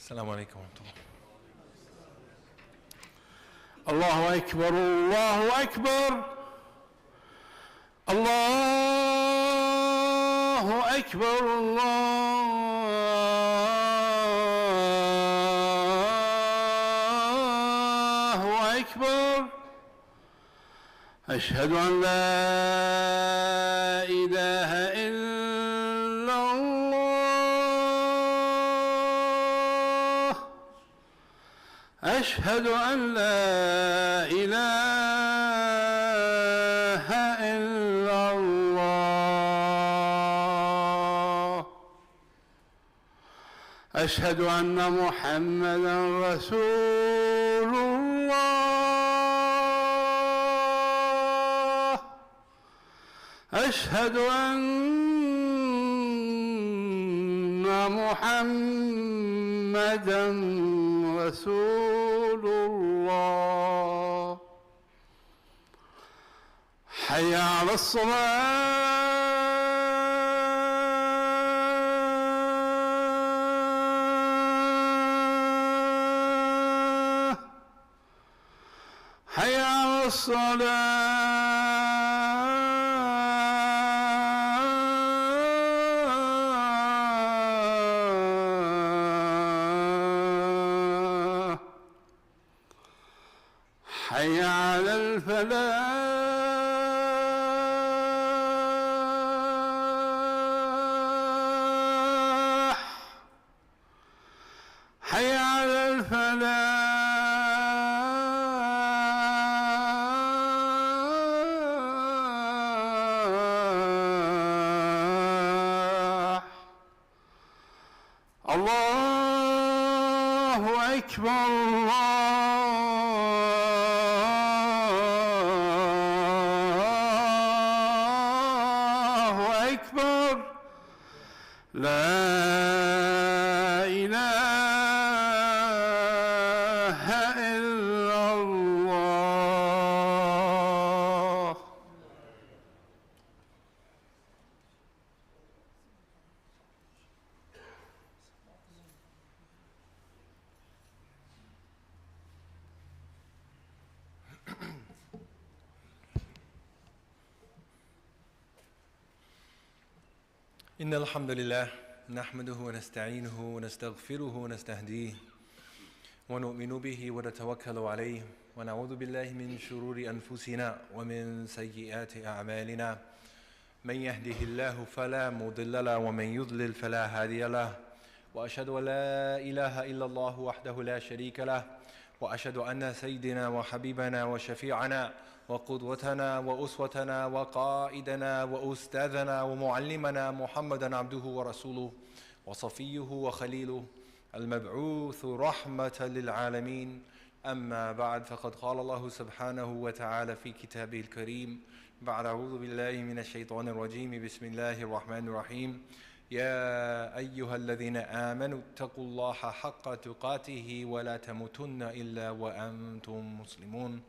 السلام عليكم ورحمة الله. الله أكبر الله أكبر الله أكبر الله أكبر. أشهد أن لا إله إلا الله. أشهد أن لا إله إلا الله. أشهد أن محمدًا رسول الله. أشهد أن محمدًا رسول الله. حي على الصلاة. حي على الصلاة. حي على الفلاح. حي على الفلاح. الله أكبر الله أكبر. لا إله إلا الله. إن الحمد لله نحمده ونستعينه ونستغفره ونستهديه ونؤمن به ونتوكل عليه ونعوذ بالله من شرور أنفسنا ومن سيئات أعمالنا. من يهده الله فلا مضل له ومن يضلل فلا هادي له. وأشهد أن لا إله إلا الله وحده لا شريك له. وأشهد أن سيدنا وحبيبنا وشفيعنا وقدوتنا وأسوتنا وقائدنا وأستاذنا ومعلمنا محمدًا عبده ورسوله وصفيه وخليله المبعوث رحمة للعالمين. أما بعد، فقد قال الله سبحانه وتعالى في كتابه الكريم بعد أعوذ بالله من الشيطان الرجيم بسم الله الرحمن الرحيم. يا أيها الذين آمنوا اتقوا الله حق تقاته ولا تموتن إلا وأنتم مسلمون.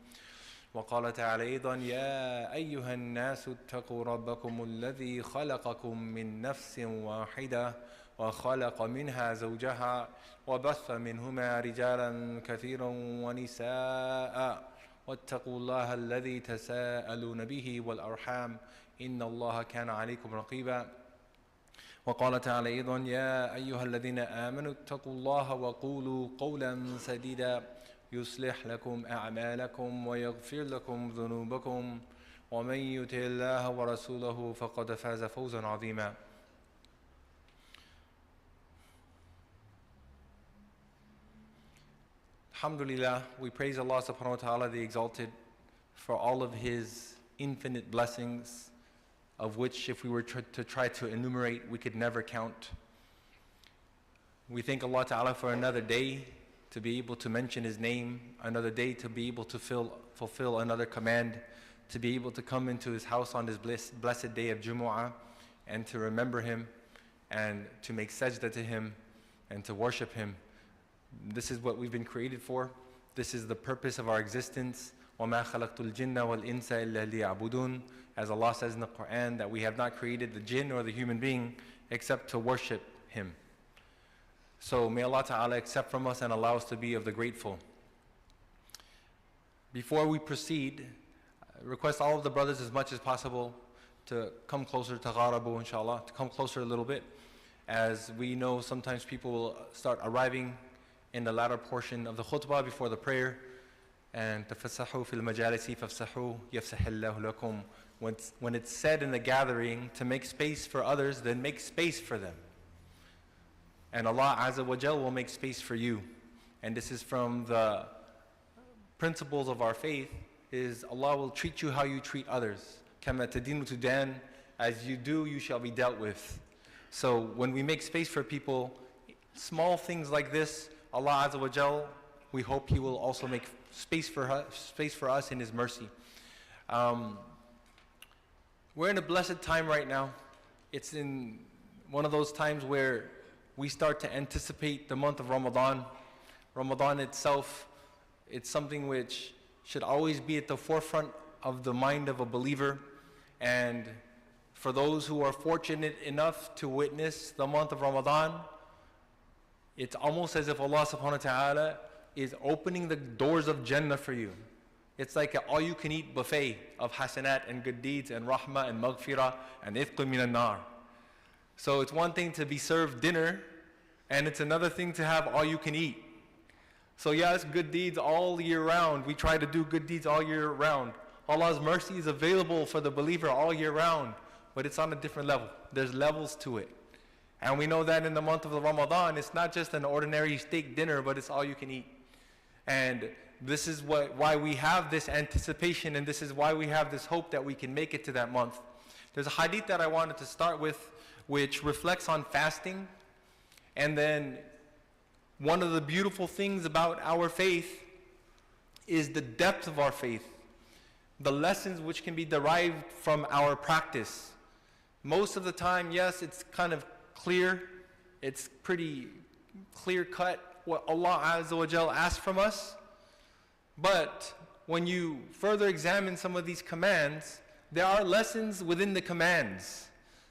وقال تعالى أيضا يا أيها الناس اتقوا ربكم الذي خلقكم من نفس واحدة وخلق منها زوجها وبث منهما رجالا كثيرا ونساء واتقوا الله الذي تساءلون به والأرحام إن الله كان عليكم رقيبا. وقال تعالى أيضا يا أيها الذين آمنوا اتقوا الله وقولوا قولا سديدا يصلح لكم أعمالكم ويغفر لكم ذنوبكم ومن يطع الله ورسوله فقد فاز فوزا عظيما. Alhamdulillah, we praise Allah subhanahu wa ta'ala the Exalted for all of His infinite blessings, of which if we were to try to enumerate we could never count. We thank Allah Ta'ala for another day to be able to mention His name, another day to be able to fulfill another command, to be able to come into His house on this blessed day of Jummah and to remember Him and to make sajda to Him and to worship Him. This is what we've been created for. This is the purpose of our existence. وَمَا خَلَقْتُ الْجِنَّ وَالْإِنسَ إِلَّا لِيَعْبُدُونَ. As Allah says in the Quran, that we have not created the jinn or the human being except to worship Him. So may Allah Ta'ala accept from us and allow us to be of the grateful. Before we proceed, I request all of the brothers as much as possible to come closer to Gharabu, inshallah, to come closer a little bit. As we know, sometimes people will start arriving in the latter portion of the khutbah before the prayer. And تَفَسَّحُوا فِي الْمَجَالِسِ فَافْسَحُوا يَفْسَحِ اللَّهُ لَكُمْ. When it's said in the gathering to make space for others, then make space for them. And Allah Azza wa Jal will make space for you. And this is from the principles of our faith, is Allah will treat you how you treat others. كَمَا تَدِينُ تُدَانُ. As you do, you shall be dealt with. So when we make space for people, small things like this, Allah Azza wa Jal, we hope He will also make space for us in His mercy. We're in a blessed time right now. It's in one of those times where we start to anticipate the month of Ramadan. Ramadan itself, it's something which should always be at the forefront of the mind of a believer. And for those who are fortunate enough to witness the month of Ramadan, it's almost as if Allah subhanahu wa ta'ala is opening the doors of Jannah for you. It's like an all-you-can-eat buffet of hasanat and good deeds and rahmah and maghfirah and itqun min an-nar. So it's one thing to be served dinner, and it's another thing to have all you can eat. So yes, good deeds all year round. We try to do good deeds all year round. Allah's mercy is available for the believer all year round, but it's on a different level. There's levels to it. And we know that in the month of Ramadan, it's not just an ordinary steak dinner, but it's all you can eat. And this is why we have this anticipation, and this is why we have this hope that we can make it to that month. There's a hadith that I wanted to start with, which reflects on fasting. And then one of the beautiful things about our faith is the depth of our faith, the lessons which can be derived from our practice. Most of the time, yes, it's kind of clear, it's pretty clear-cut what Allah Azza wa Jal asks from us. But when you further examine some of these commands, there are lessons within the commands.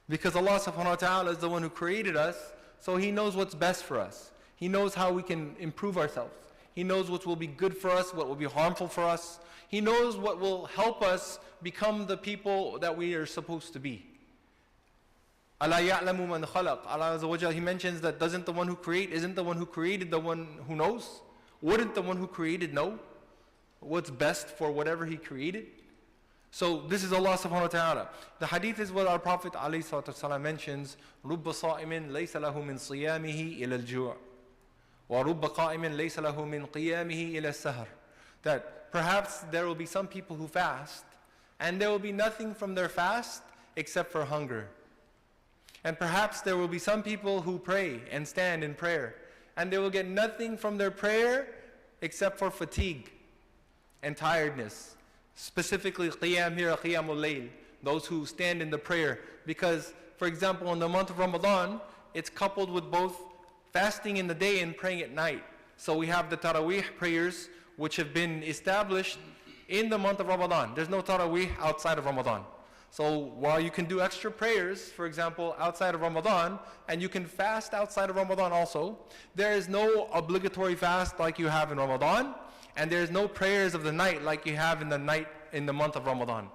Because Allah subhanahu wa ta'ala is the one who created us, so He knows what's best for us. He knows how we can improve ourselves. He knows what will be good for us, what will be harmful for us. He knows what will help us become the people that we are supposed to be. Allah ya'lamu man khalaq. Allah Azza wa Jal, He mentions that isn't the one who created the one who knows? Wouldn't the one who created know what's best for whatever He created? So this is Allah subhanahu wa ta'ala. The hadith is what our Prophet ﷺ mentions, رُبَّ صَائِمٍ لَيْسَ لَهُ مِنْ صِيَامِهِ إِلَى الْجُوعِ وَرُبَّ قَائِمٍ لَيْسَ لَهُ مِنْ قِيَامِهِ إِلَى السَّهَرِ. That perhaps there will be some people who fast, and there will be nothing from their fast except for hunger. And perhaps there will be some people who pray and stand in prayer, and they will get nothing from their prayer except for fatigue and tiredness. Specifically, qiyam here, qiyamul layl, those who stand in the prayer. Because, for example, in the month of Ramadan, it's coupled with both fasting in the day and praying at night. So we have the Taraweeh prayers, which have been established in the month of Ramadan. There's no Taraweeh outside of Ramadan. So while you can do extra prayers, for example, outside of Ramadan, and you can fast outside of Ramadan also, there is no obligatory fast like you have in Ramadan, and there is no prayers of the night like you have in the night in the month of Ramadan.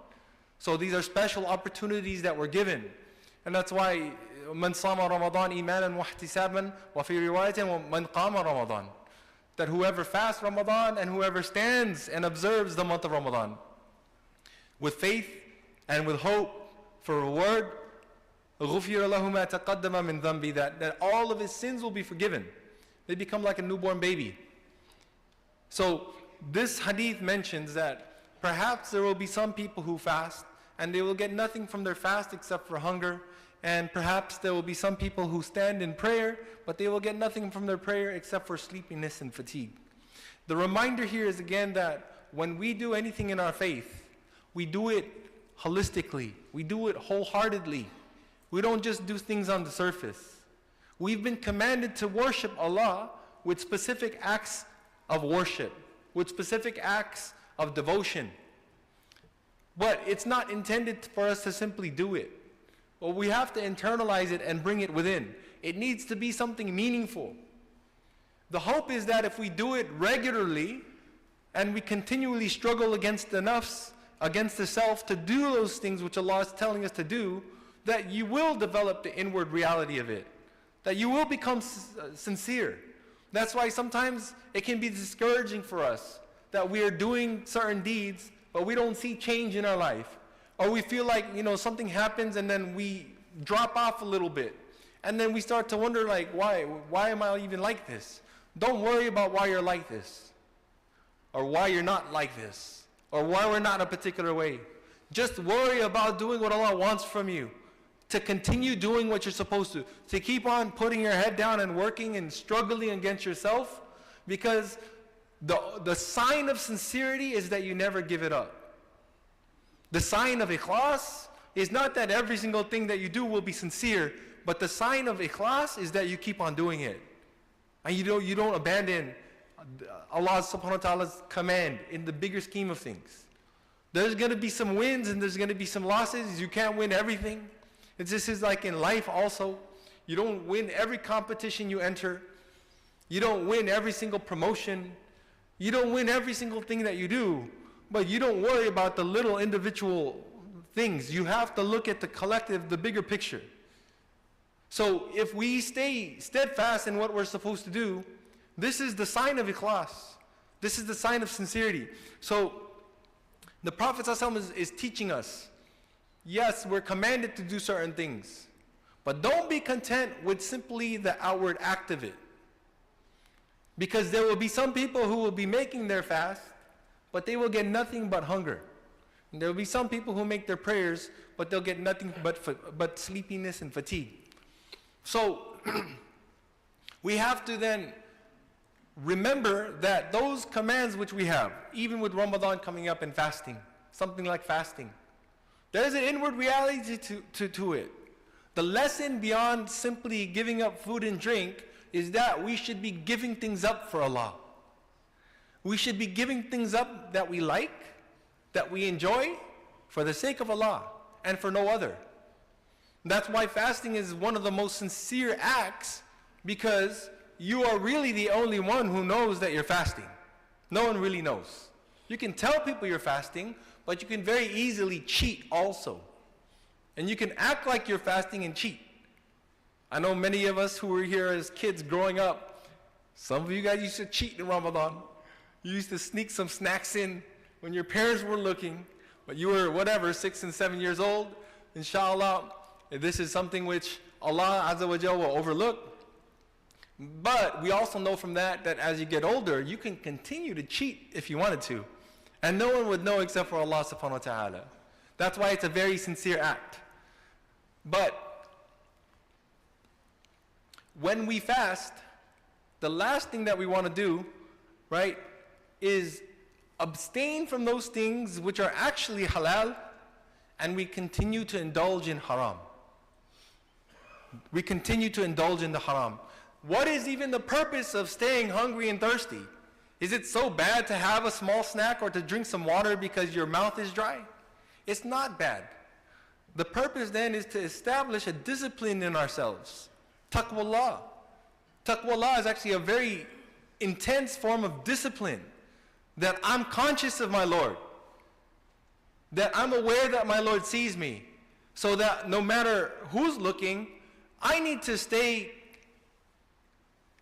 So these are special opportunities that were given. And that's why مَنْ صَامَ رَمَضَانَ إِيمَانًا وَاحْتِسَابًا وَفِي رِوَايَةٍ مَنْ قَامَ رَمَضَانَ. That whoever fasts Ramadan and whoever stands and observes the month of Ramadan with faith and with hope for reward, غُفِرَ لَهُ مَا تَقَدَّمَ مِنْ ذَنْبِ, that all of his sins will be forgiven. They become like a newborn baby. So this hadith mentions that perhaps there will be some people who fast and they will get nothing from their fast except for hunger. and perhaps there will be some people who stand in prayer, but they will get nothing from their prayer except for sleepiness and fatigue. The reminder here is again that when we do anything in our faith, we do it holistically. We do it wholeheartedly. We don't just do things on the surface. We've been commanded to worship Allah with specific acts of worship, with specific acts of devotion. But it's not intended for us to simply do it. Well, we have to internalize it and bring it within. It needs to be something meaningful. The hope is that if we do it regularly and we continually struggle against the nafs, against the self, to do those things which Allah is telling us to do, that you will develop the inward reality of it, that you will become sincere. That's why sometimes it can be discouraging for us that we are doing certain deeds, but we don't see change in our life. Or we feel like, something happens and then we drop off a little bit. And then we start to wonder, like, why am I even like this? Don't worry about why you're like this, or why you're not like this, or why we're not a particular way. Just worry about doing what Allah wants from you, to continue doing what you're supposed to keep on putting your head down and working and struggling against yourself, because the sign of sincerity is that you never give it up. The sign of ikhlas is not that every single thing that you do will be sincere, but the sign of ikhlas is that you keep on doing it. And you don't abandon Allah subhanahu wa ta'ala's command in the bigger scheme of things. There's going to be some wins and there's going to be some losses. You can't win everything. This is like in life also. You don't win every competition you enter. You don't win every single promotion. You don't win every single thing that you do. But you don't worry about the little individual things. You have to look at the collective, the bigger picture. So if we stay steadfast in what we're supposed to do, this is the sign of ikhlas. This is the sign of sincerity. So the Prophet ﷺ is teaching us, yes, we're commanded to do certain things, but don't be content with simply the outward act of it. Because there will be some people who will be making their fast, but they will get nothing but hunger. And there will be some people who make their prayers, but they'll get nothing but sleepiness and fatigue. So we have to then remember that those commands which we have, even with Ramadan coming up and fasting, something like fasting, there is an inward reality to it. The lesson beyond simply giving up food and drink is that we should be giving things up for Allah. We should be giving things up that we like, that we enjoy, for the sake of Allah and for no other. That's why fasting is one of the most sincere acts, because you are really the only one who knows that you're fasting. No one really knows. You can tell people you're fasting, but you can very easily cheat also. And you can act like you're fasting and cheat. I know many of us who were here as kids growing up, some of you guys used to cheat in Ramadan. You used to sneak some snacks in when your parents were looking, but you were 6 and 7 years old. Inshallah, this is something which Allah Azza wa Jalla will overlook. But we also know from that as you get older, you can continue to cheat if you wanted to. And no one would know except for Allah subhanahu wa ta'ala. That's why it's a very sincere act. But when we fast, the last thing that we want to do, right, is abstain from those things which are actually halal, and we continue to indulge in haram. We continue to indulge in the haram. What is even the purpose of staying hungry and thirsty? Is it so bad to have a small snack or to drink some water because your mouth is dry? It's not bad. The purpose then is to establish a discipline in ourselves. Taqwallah. Taqwallah is actually a very intense form of discipline. That I'm conscious of my Lord. That I'm aware that my Lord sees me. So that no matter who's looking, I need to stay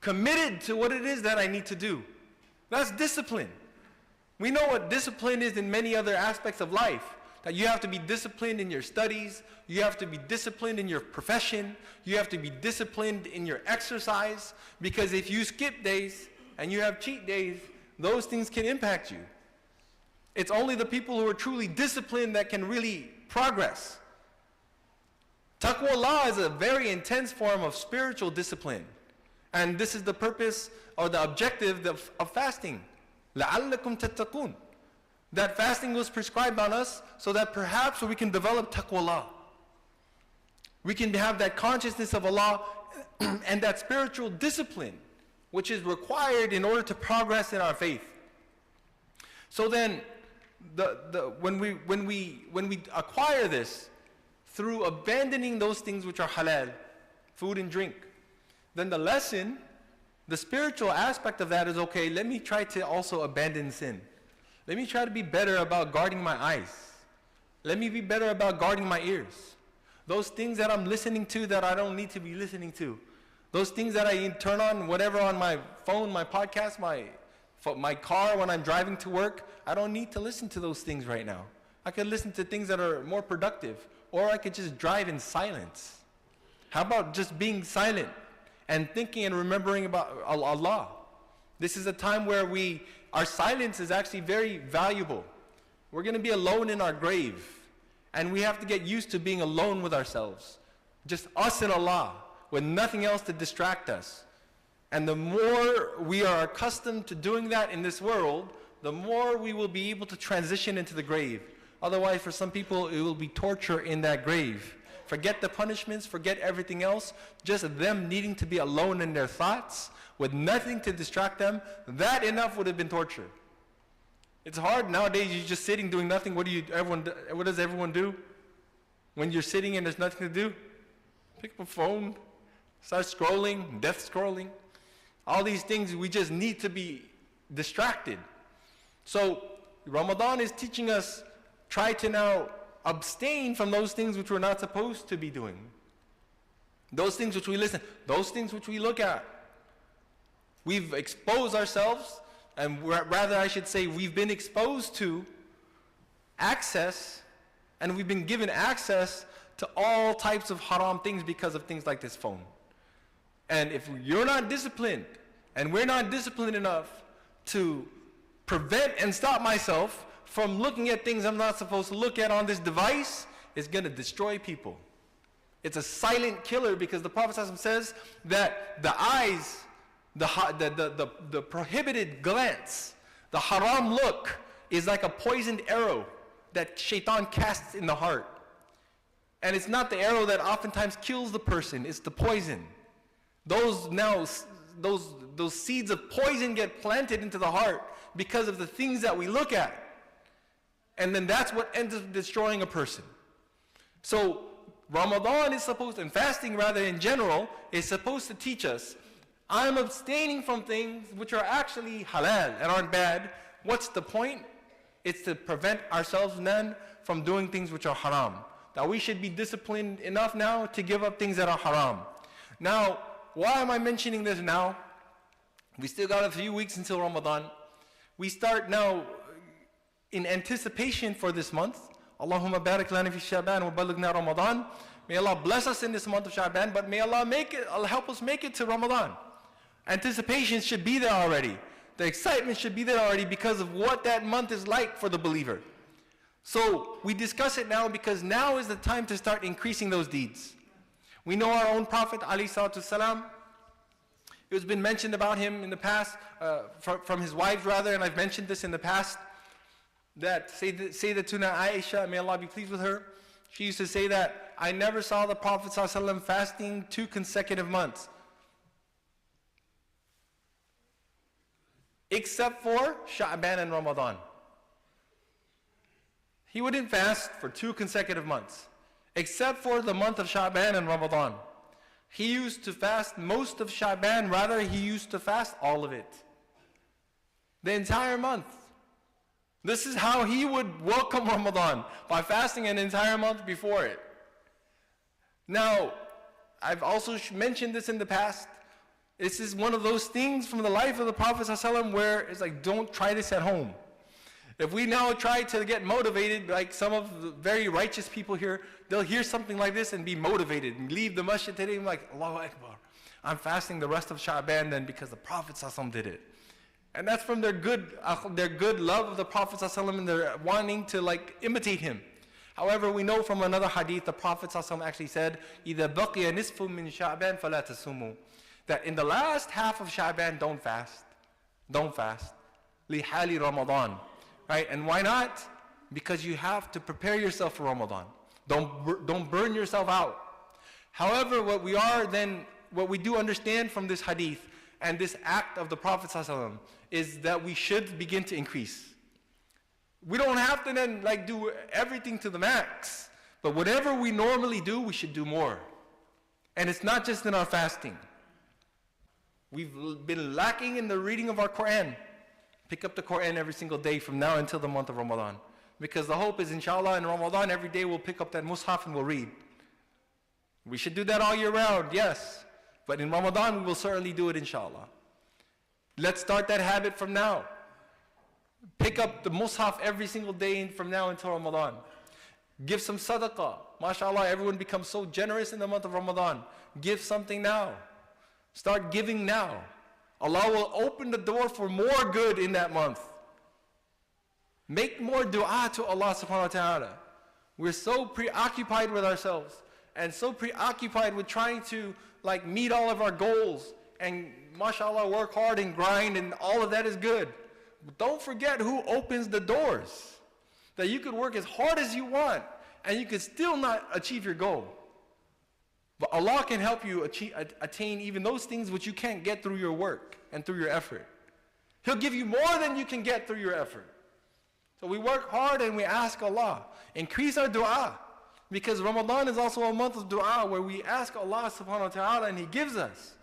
committed to what it is that I need to do. That's discipline. We know what discipline is in many other aspects of life. That you have to be disciplined in your studies, you have to be disciplined in your profession, you have to be disciplined in your exercise, because if you skip days and you have cheat days, those things can impact you. It's only the people who are truly disciplined that can really progress. Taqwa is a very intense form of spiritual discipline. And this is the purpose or the objective of fasting. لَعَلَّكُمْ تَتَّقُونَ. That fasting was prescribed on us so that perhaps we can develop taqwa. We can have that consciousness of Allah and that spiritual discipline which is required in order to progress in our faith. So then, when we acquire this through abandoning those things which are halal, food and drink, then the lesson, the spiritual aspect of that is, okay, let me try to also abandon sin. Let me try to be better about guarding my eyes. Let me be better about guarding my ears. Those things that I'm listening to that I don't need to be listening to. Those things that I turn on, whatever on my phone, my podcast, my car when I'm driving to work, I don't need to listen to those things right now. I could listen to things that are more productive, or I could just drive in silence. How about just being silent and thinking and remembering about Allah? This is a time where our silence is actually very valuable. We're going to be alone in our grave, and we have to get used to being alone with ourselves. Just us and Allah, with nothing else to distract us. And the more we are accustomed to doing that in this world, the more we will be able to transition into the grave. Otherwise, for some people, it will be torture in that grave. Forget the punishments, forget everything else, just them needing to be alone in their thoughts, with nothing to distract them, that enough would have been torture. It's hard nowadays, you're just sitting doing nothing. What does everyone do? When you're sitting and there's nothing to do? Pick up a phone, start scrolling, death scrolling. All these things, we just need to be distracted. So Ramadan is teaching us, try to now abstain from those things which we're not supposed to be doing. Those things which we listen, those things which we look at. We've exposed ourselves, and rather I should say we've been exposed to access, and we've been given access to all types of haram things because of things like this phone. And if you're not disciplined, and we're not disciplined enough to prevent and stop myself from looking at things I'm not supposed to look at on this device, it's going to destroy people. It's a silent killer, because the Prophet ﷺ says that the eyes, the prohibited glance, the haram look is like a poisoned arrow that shaitan casts in the heart. And it's not the arrow that oftentimes kills the person, it's the poison. Those seeds of poison get planted into the heart because of the things that we look at. And then that's what ends up destroying a person. So Ramadan is supposed, and fasting rather in general, is supposed to teach us, I'm abstaining from things which are actually halal and aren't bad. What's the point? It's to prevent ourselves then from doing things which are haram. That we should be disciplined enough now to give up things that are haram. Now, why am I mentioning this now? We still got a few weeks until Ramadan. We start now in anticipation for this month. Allahumma barik lana fi Sha'ban wa balighna Ramadan. May Allah bless us in this month of Sha'ban, but may Allah help us make it to Ramadan. Anticipation should be there already. The excitement should be there already because of what that month is like for the believer. So we discuss it now because now is the time to start increasing those deeds. We know our own Prophet ﷺ. It has been mentioned about him in the past, from his wives rather, and I've mentioned this in the past, that Sayyidatuna Aisha, may Allah be pleased with her, she used to say that, I never saw the Prophet ﷺ fasting 2 consecutive months. Except for Sha'ban and Ramadan. He wouldn't fast for 2 consecutive months, except for the month of Sha'ban and Ramadan. He used to fast most of Sha'ban, rather he used to fast all of it. The entire month. This is how he would welcome Ramadan, by fasting an entire month before it. Now, I've also mentioned this in the past. This is one of those things from the life of the Prophet ﷺ where it's like, don't try this at home. If we now try to get motivated, like some of the very righteous people here, they'll hear something like this and be motivated and leave the masjid today and be like, Allahu Akbar, I'm fasting the rest of Sha'ban then because the Prophet ﷺ did it. And that's from their good love of the Prophet ﷺ and their wanting to like imitate him. However, we know from another hadith, the Prophet ﷺ actually said, إِذَا بَقِيَ نِصْفٌ مِّن شَعْبَانَ فَلَا تَصُومُوا, that in the last half of Sha'ban, don't fast. Don't fast. لِحَالِ Ramadan. Right? And why not? Because you have to prepare yourself for Ramadan. Don't burn yourself out. However, what we do understand from this hadith and this act of the Prophet ﷺ is that we should begin to increase. We don't have to then do everything to the max, but whatever we normally do, we should do more. And it's not just in our fasting. We've been lacking in the reading of our Quran. Pick up the Quran every single day from now until the month of Ramadan. Because the hope is, inshallah, in Ramadan, every day we'll pick up that mushaf and we'll read. We should do that all year round, yes. But in Ramadan, we will certainly do it, inshallah. Let's start that habit from now. Pick up the mushaf every single day from now until Ramadan. Give some sadaqah. MashaAllah, everyone becomes so generous in the month of Ramadan. Give something now. Start giving now. Allah will open the door for more good in that month. Make more dua to Allah subhanahu wa ta'ala. We're so preoccupied with ourselves and so preoccupied with trying to meet all of our goals and mashallah work hard and grind, and all of that is good. But don't forget who opens the doors. That you could work as hard as you want and you could still not achieve your goal. But Allah can help you attain even those things which you can't get through your work and through your effort. He'll give you more than you can get through your effort. So we work hard and we ask Allah, increase our dua. Because Ramadan is also a month of dua where we ask Allah subhanahu wa ta'ala and He gives us.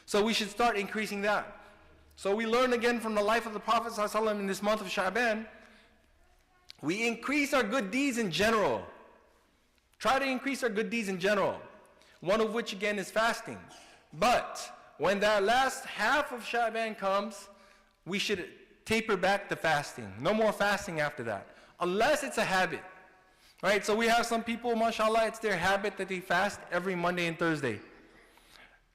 So we should start increasing that. So we learn again from the life of the Prophet ﷺ in this month of Sha'ban. We increase our good deeds in general. Try to increase our good deeds in general. One of which again is fasting. But when that last half of Sha'ban comes, we should taper back the fasting. No more fasting after that. Unless it's a habit. Right? So we have some people, mashallah, it's their habit that they fast every Monday and Thursday.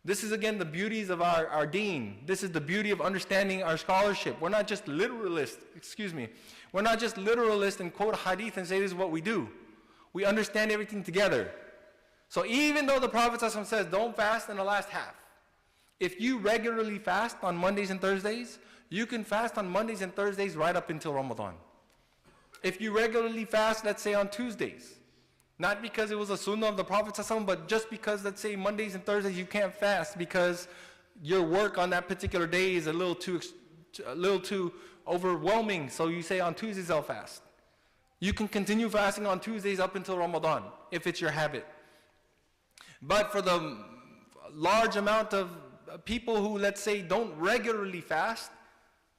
This is again the beauties of our deen. This is the beauty of understanding our scholarship. We're not just literalists, We're not just literalists and quote hadith and say this is what we do. We understand everything together. So even though the Prophet ﷺ says don't fast in the last half, if you regularly fast on Mondays and Thursdays, you can fast on Mondays and Thursdays right up until Ramadan. If you regularly fast, let's say on Tuesdays, not because it was a sunnah of the Prophet ﷺ, but just because, let's say, Mondays and Thursdays you can't fast because your work on that particular day is a little too overwhelming, so you say on Tuesdays I'll fast. You can continue fasting on Tuesdays up until Ramadan, if it's your habit. But for the large amount of people who, let's say, don't regularly fast,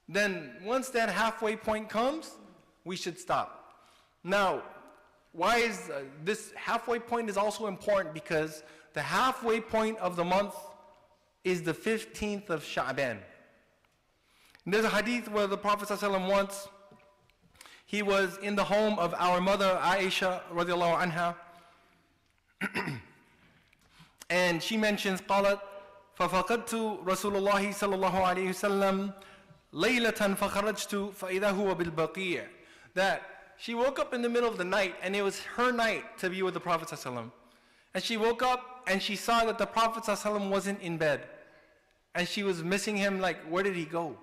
then once that halfway point comes, we should stop. Now, why is this halfway point is also important? Because the halfway point of the month is the 15th of Sha'ban. And there's a hadith where the Prophet ﷺ once, he was in the home of our mother Aisha radiallahu anha, and she mentions, قالت ففقدت رسول الله صلى الله عليه وسلم ليلة فخرجت فإذا هو بالبقيع. That she woke up in the middle of the night and it was her night to be with the Prophet ﷺ. And she woke up and she saw that the Prophet ﷺ wasn't in bed. And she was missing him, where did he go?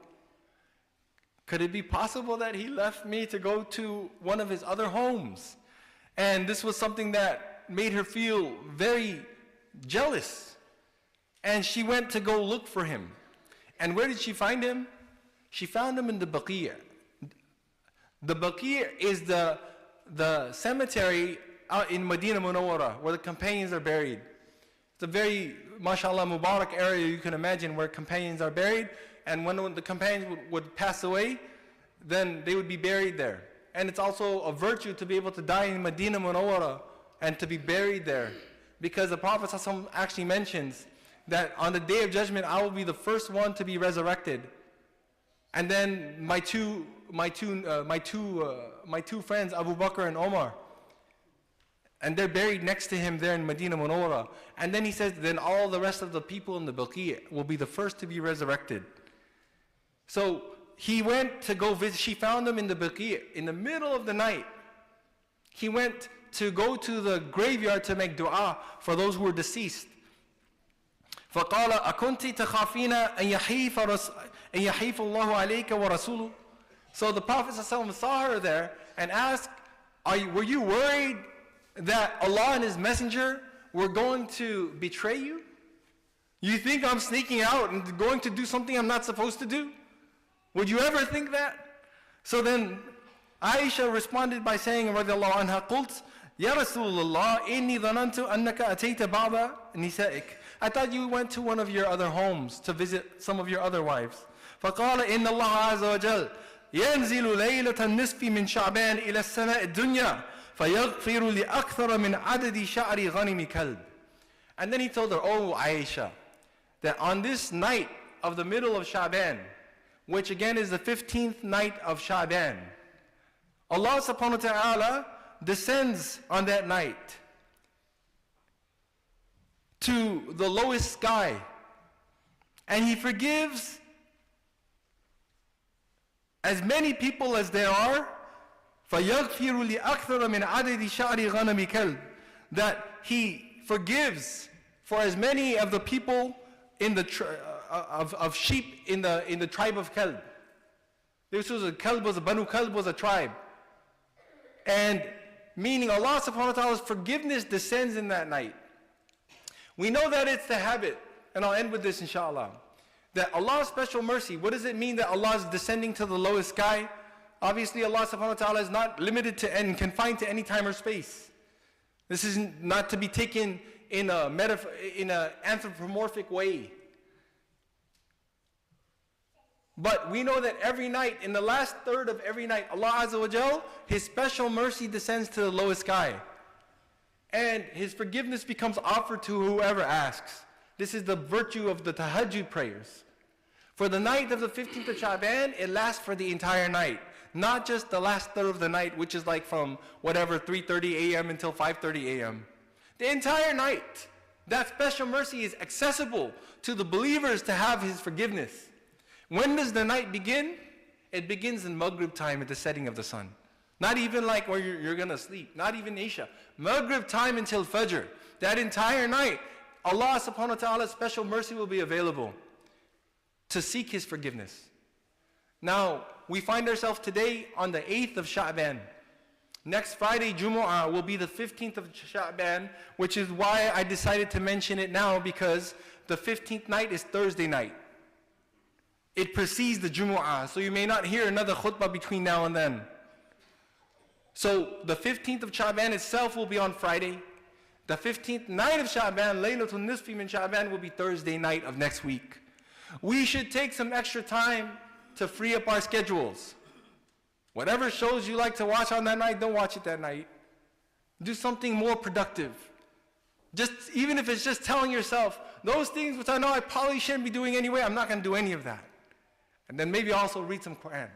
Could it be possible that he left me to go to one of his other homes? And this was something that made her feel very jealous. And she went to go look for him. And where did she find him? She found him in the Baqi'. The Baqi' is the cemetery out in Medina Munawwara where the companions are buried. It's a very, mashallah, Mubarak area you can imagine where companions are buried. And when the companions would pass away, then they would be buried there. And it's also a virtue to be able to die in Medina Munawwara and to be buried there. Because the Prophet ﷺ actually mentions that on the Day of Judgment, I will be the first one to be resurrected. And then my two friends, Abu Bakr and Omar, and they're buried next to him there in Medina Munawwara. And then he says, then all the rest of the people in the Baqi' will be the first to be resurrected. So he went to go visit. She found him in the Baqi' in the middle of the night. He went to go to the graveyard to make dua for those who were deceased. فقال أكنت تخافين أن يحيف الله عليك ورسوله. So the Prophet ﷺ saw her there and asked, were you worried that Allah and His Messenger were going to betray you? You think I'm sneaking out and going to do something I'm not supposed to do? Would you ever think that? So then Aisha responded by saying, radiallahu anha, قُلْتْ يَا رَسُولَ اللَّهِ إِنِّي ظَنَنْتُ أَنَّكَ أَتَيْتَ بَعْضَ نِسَائِكَ. I thought you went to one of your other homes to visit some of your other wives. فَقَالَ إِنَّ اللَّهَ عَزَّ وَجَلَّ يَنْزِلُ لَيْلَةَ النِّصْفِ مِنْ شَعْبَانِ إِلَى السَّمَاءِ الدُّنْيَا فَيَغْفِرُ لِأَكْثَرَ مِنْ عَدَدِ شَعْرِ غَنِمِ كَلْبٍ. And then he told her, oh Aisha, that on this night of the middle of Sha'ban, which again is the 15th night of Sha'ban, Allah subhanahu wa ta'ala descends on that night to the lowest sky, and He forgives as many people as there are, فَيَغْفِرُ لِأَكْثَرَ مِنْ عَدَدِ شَعْرِ غَنَمِ كَلْبٍ, that He forgives for as many of the people in the of sheep in the tribe of Kalb. This was Banu Kalb was a tribe. And meaning Allah subhanahu wa ta'ala's forgiveness descends in that night. We know that it's the habit, and I'll end with this inshallah, that Allah's special mercy, what does it mean that Allah is descending to the lowest sky? Obviously Allah subhanahu wa ta'ala is not limited to and confined to any time or space. This is not to be taken in an anthropomorphic way. But we know that every night, in the last third of every night, Allah Azza wa Jal, His special mercy descends to the lowest sky. And His forgiveness becomes offered to whoever asks. This is the virtue of the tahajjud prayers. For the night of the 15th of Sha'ban, it lasts for the entire night. Not just the last third of the night, which is like from whatever, 3:30 a.m. until 5:30 a.m. The entire night, that special mercy is accessible to the believers to have His forgiveness. When does the night begin? It begins in Maghrib time at the setting of the sun. Not even like where you're going to sleep. Not even Isha. Maghrib time until Fajr. That entire night, Allah subhanahu wa ta'ala's special mercy will be available to seek His forgiveness. Now, we find ourselves today on the 8th of Sha'ban. Next Friday, Jummah, will be the 15th of Sha'ban, which is why I decided to mention it now, because the 15th night is Thursday night. It precedes the Jumu'ah, so you may not hear another khutbah between now and then. So the 15th of Sha'ban itself will be on Friday. The 15th night of Sha'ban, Laylatul Nisfi min Sha'ban, will be Thursday night of next week. We should take some extra time to free up our schedules. Whatever shows you like to watch on that night, don't watch it that night. Do something more productive. Even if it's just telling yourself, those things which I know I probably shouldn't be doing anyway, I'm not going to do any of that. And then maybe also read some Quran.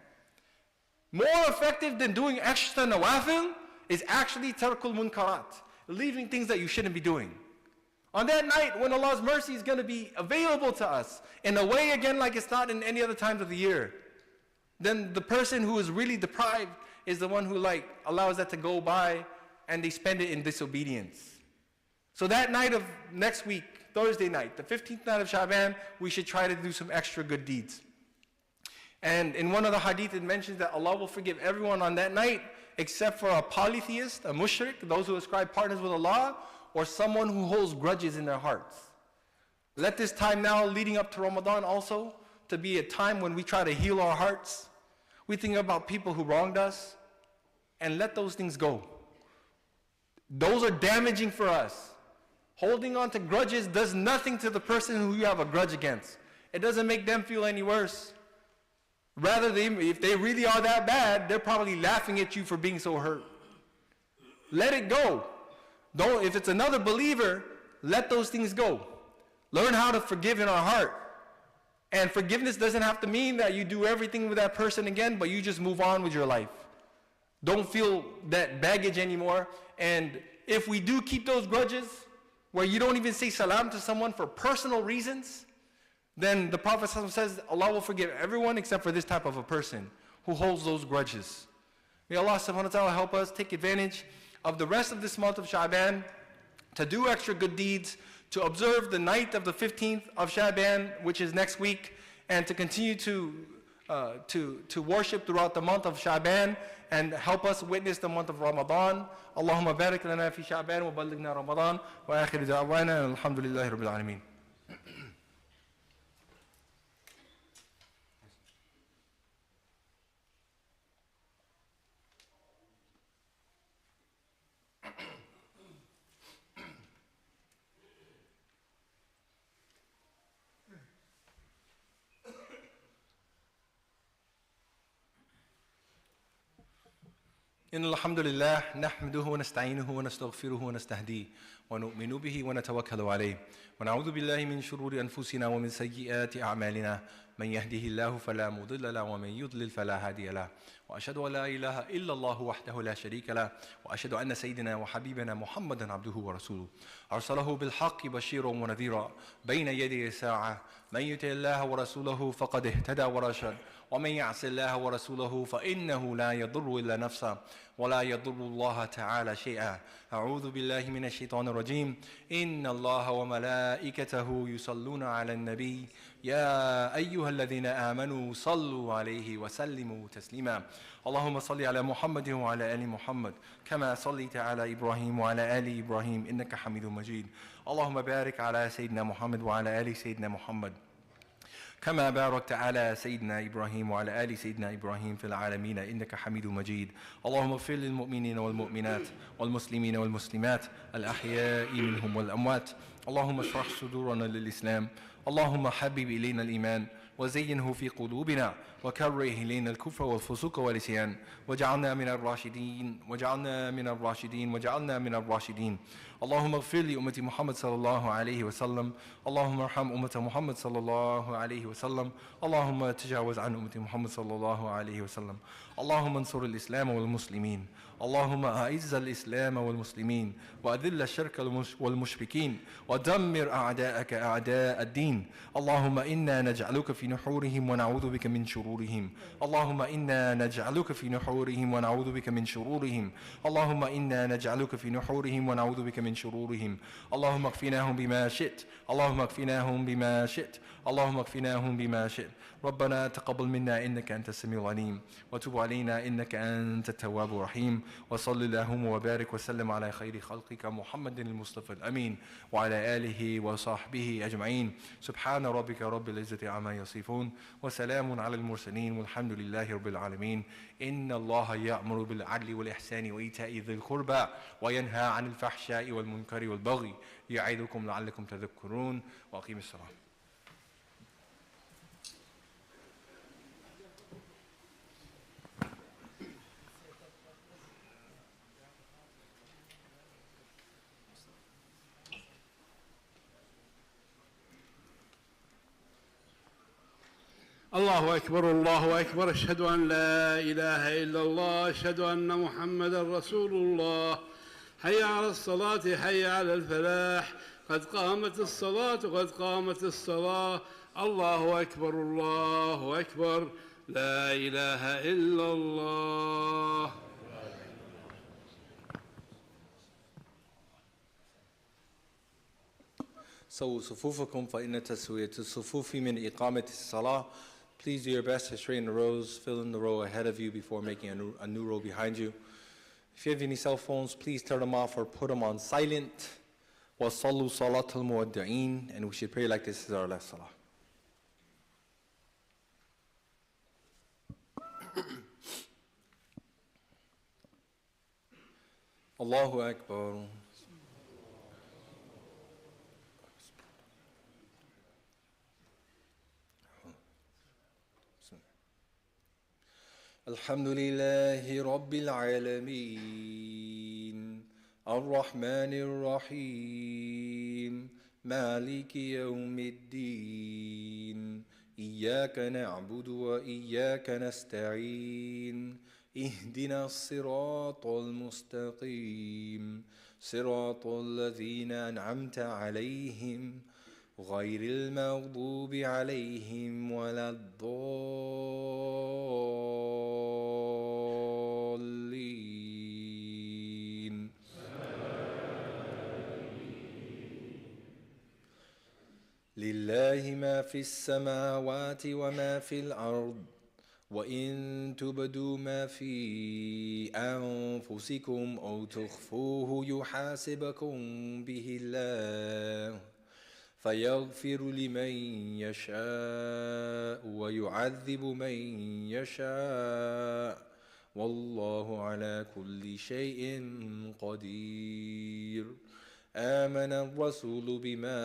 More effective than doing extra nawafil is actually tarkul munkarat, leaving things that you shouldn't be doing. On that night when Allah's mercy is going to be available to us in a way again like it's not in any other times of the year, then the person who is really deprived is the one who allows that to go by and they spend it in disobedience. So that night of next week, Thursday night, the 15th night of Sha'ban, we should try to do some extra good deeds. And in one of the hadith it mentions that Allah will forgive everyone on that night except for a polytheist, a mushrik, those who ascribe partners with Allah, or someone who holds grudges in their hearts. Let this time now leading up to Ramadan also to be a time when we try to heal our hearts. We think about people who wronged us and let those things go. Those are damaging for us. Holding on to grudges does nothing to the person who you have a grudge against. It doesn't make them feel any worse. Rather, if they really are that bad, they're probably laughing at you for being so hurt. Let it go. If it's another believer, let those things go. Learn how to forgive in our heart. And forgiveness doesn't have to mean that you do everything with that person again, but you just move on with your life. Don't feel that baggage anymore. And if we do keep those grudges, where you don't even say salam to someone for personal reasons, then the Prophet says Allah will forgive everyone except for this type of a person who holds those grudges. May Allah subhanahu wa ta'ala help us take advantage of the rest of this month of Sha'ban, to do extra good deeds, to observe the night of the 15th of Sha'ban, which is next week, and to continue to worship throughout the month of Sha'ban and help us witness the month of Ramadan. Allahumma barik lana fi Sha'ban wa ballighna Ramadan wa akhiru da'wana alhamdulillahi rabbil alameen. إن الحمد لله نحمده ونستعينه ونستغفره ونستهديه ونؤمن به ونتوكل عليه ونعوذ بالله من شرور أنفسنا ومن سيئات أعمالنا من يهده الله فلا مضل له ومن يضلل فلا هادي له وأشهد أن لا إله إلا الله وحده لا شريك له وأشهد أن سيدنا وحبيبنا محمدا عبده ورسوله أرسله بالحق بشيرا ونذيرا بين يدي الساعة من يطع الله ورسوله فقد اهتدى ورشد ومن يعص الله ورسوله فإنه لا يضر إلا نفسه ولا يضر الله تعالى شيئا. أعوذ بالله من الشيطان الرجيم. إن الله وملائكته يصلون على النبي يا أيها الذين آمنوا صلوا عليه وسلموا تسليما. اللهم صل على محمد وعلى آل محمد كما صليت على إبراهيم وعلى آل إبراهيم إنك حميد مجيد. اللهم بارك على سيدنا محمد وعلى آل سيدنا محمد كما باركت على سيدنا إبراهيم وعلى آل سيدنا إبراهيم في العالمين إنك حميد مجيد. اللهم اغفر للمؤمنين والمؤمنات والمسلمين والمسلمات الأحياء منهم والأموات. اللهم اشرح صدورنا للإسلام. اللهم حبب إلينا الإيمان وزينه في قلوبنا وكره إلينا الكفر والفسوق والعصيان واجعلنا من الراشدين وجعلنا من الراشدين. اللهم اغفر لأمة محمد صلى الله عليه وسلم. اللهم ارحم أمة محمد صلى الله عليه وسلم. اللهم تجاوز عن أمة محمد صلى الله عليه وسلم. اللهم انصر الإسلام والمسلمين. اللهم أعز الإسلام والمسلمين وأذل الشرك والمشركين ودمر أعداءك أعداء الدين. اللهم إنا نجعلك في نحورهم ونعوذ بك من شرورهم. اللهم إنا نجعلك في نحورهم ونعوذ بك من شرورهم. اللهم إنا نجعلك في نحورهم ونعوذ بك من شرورهم. اللهم اكفناهم بما شئت. اللهم اكفناهم بما شئت. اللهم اكفناهم بما شئت. ربنا تقبل منا إنك أنت السميع العليم وتب علينا إنك أنت التواب الرحيم. وصل اللهم وبارك وسلم على خير خلقك محمد المصطفى الأمين وعلى آله وصحبه أجمعين. سبحان ربك رب العزة عما يصفون وسلام على المرسلين والحمد لله رب العالمين. إن الله يأمر بالعدل والإحسان وإيتاء ذي القربى وينهى عن الفحشاء والمنكر والبغي يعظكم لعلكم تذكرون. وأقيموا الصلاة. الله أكبر الله أكبر. أشهد أن لا إله إلا الله. أشهد أن محمدا رسول الله. حي على الصلاة حي على الفلاح. قد قامت الصلاة قد قامت الصلاة. الله أكبر الله أكبر. لا إله إلا الله. سووا صفوفكم فإن تسوية الصفوف من إقامة الصلاة. Please do your best to straighten the rows, fill in the row ahead of you before making a new row behind you. If you have any cell phones, please turn them off or put them on silent. وَصَلُّوا صَلَاةَ الْمُوَدِّعِينَ. And we should pray like this is our last salah. Allahu Akbar. الحمد لله رب العالمين الرحمن الرحيم مالك يوم الدين إياك نعبد وإياك نستعين اهدنا الصراط المستقيم صراط الذين أنعمت عليهم غير المغضوب عليهم ولا الضالين لله ما في السماوات وما في الأرض وإن تبدوا ما في أنفسكم أو تخفوه يحاسبكم به الله فيغفر لمن يشاء ويعذب من يشاء والله على كل شيء قدير. آمن الرسول بما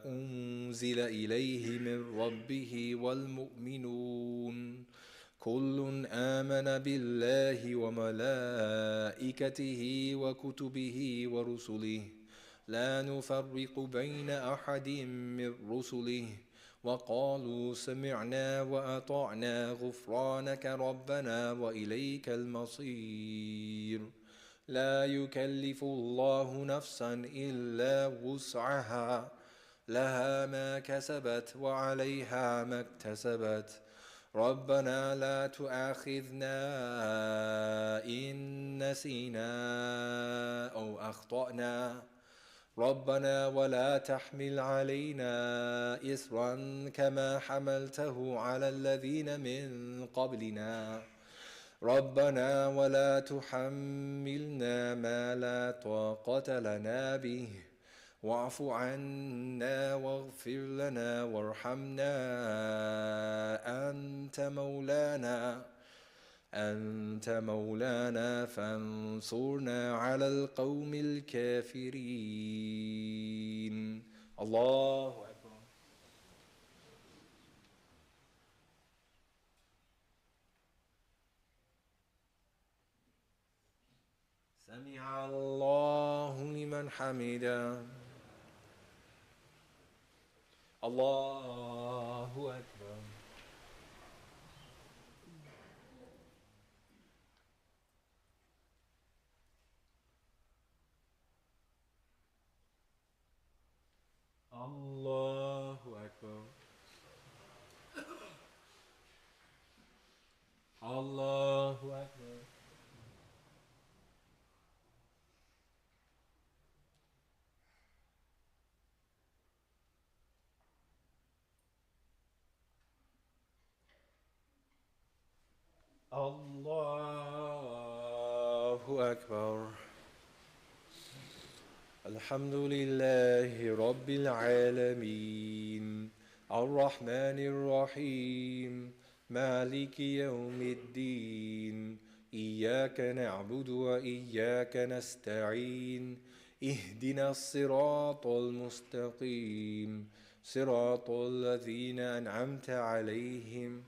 أنزل إليه من ربه والمؤمنون كل آمن بالله وملائكته وكتبه ورسله لا نفرق بين أحد من رسله وقالوا سمعنا وأطعنا غفرانك ربنا وإليك المصير. لا يكلف الله نفسا إلا وسعها لها ما كسبت وعليها ما اكتسبت ربنا لا تؤاخذنا إن نسينا أو أخطأنا ربنا ولا تحمل علينا إصرا كما حملته على الذين من قبلنا ربنا ولا تحملنا ما لا طاقة لنا به واعف عنا واغفر لنا وارحمنا أنت مولانا فانصرنا على القوم الكافرين. الله أكبر. سمع الله لمن حمده. الله أكبر. الله أكبر. الله أكبر. الله أكبر. الحمد لله رب العالمين الرحمن الرحيم مالك يوم الدين إياك نعبد وإياك نستعين اهدنا الصراط المستقيم صراط الذين أنعمت عليهم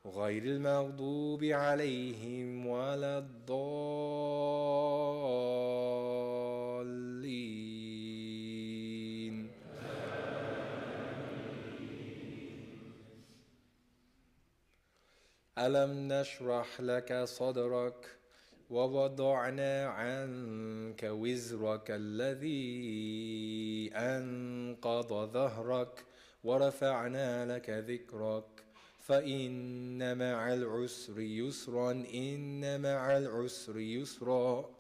غير المغضوب عليهم ولا الضالين. ألم نشرح لك صدرك ووضعنا عنك وزرك الذي أنقض ظهرك ورفعنا لك ذكرك فإن مع العسر يسرا إن مع العسر يسرا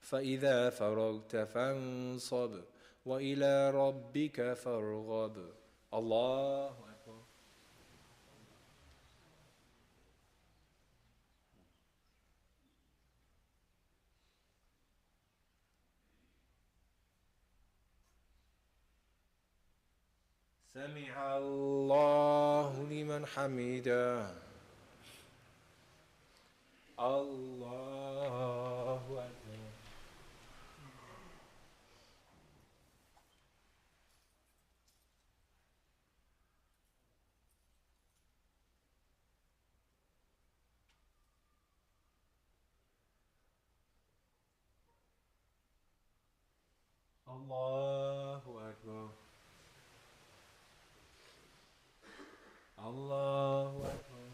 فإذا فرغت فانصب وإلى ربك فارغب. الله أكبر. سمع الله لمن حمده. الله أكبر. الله أكبر. الله أكبر.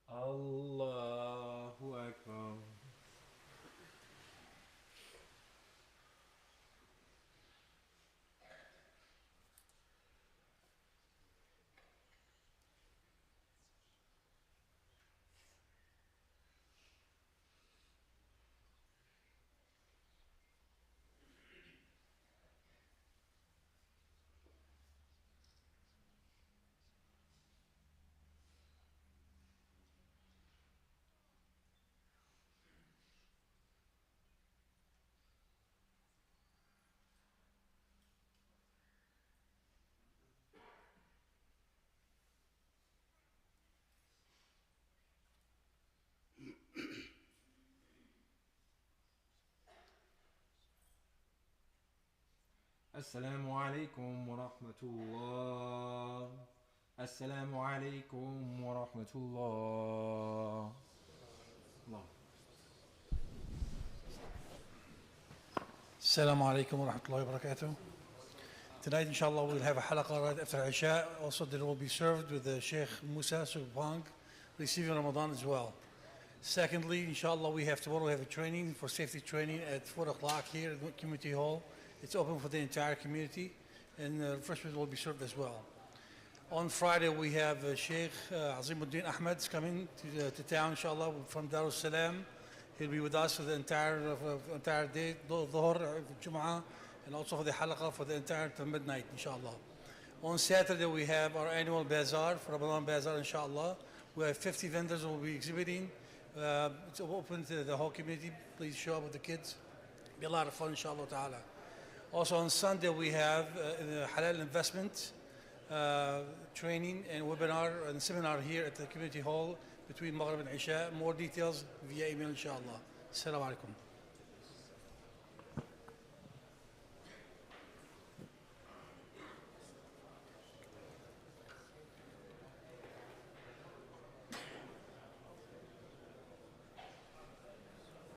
الله أكبر. السلام عليكم ورحمة الله. السلام عليكم ورحمة الله. الله. Assalamu alaikum wa rahmatullahi wa barakatuh. Tonight, inshallah, we'll have a halaqah right after Isha. Also, there will be served with the Shaykh Musa, Sugapong, receiving Ramadan as well. Secondly, inshallah, tomorrow we have a training for safety training at 4 o'clock here at the community hall. It's open for the entire community, and refreshments will be served as well. On Friday, we have Shaykh Azimuddin Ahmed coming to town, inshallah, from Darus Salam. He'll be with us for the entire day, Dhuhr, Jummah, and also for the halaqah for the entire till midnight, inshallah. On Saturday, we have our annual bazaar, for Ramadan bazaar, inshallah. We have 50 vendors who will be exhibiting. It's open to the whole community. Please show up with the kids. Be a lot of fun, inshallah ta'ala. Also on Sunday, we have halal investment training and webinar and seminar here at the community hall between Maghrib and Isha. More details via email, inshallah. Assalamu alaikum.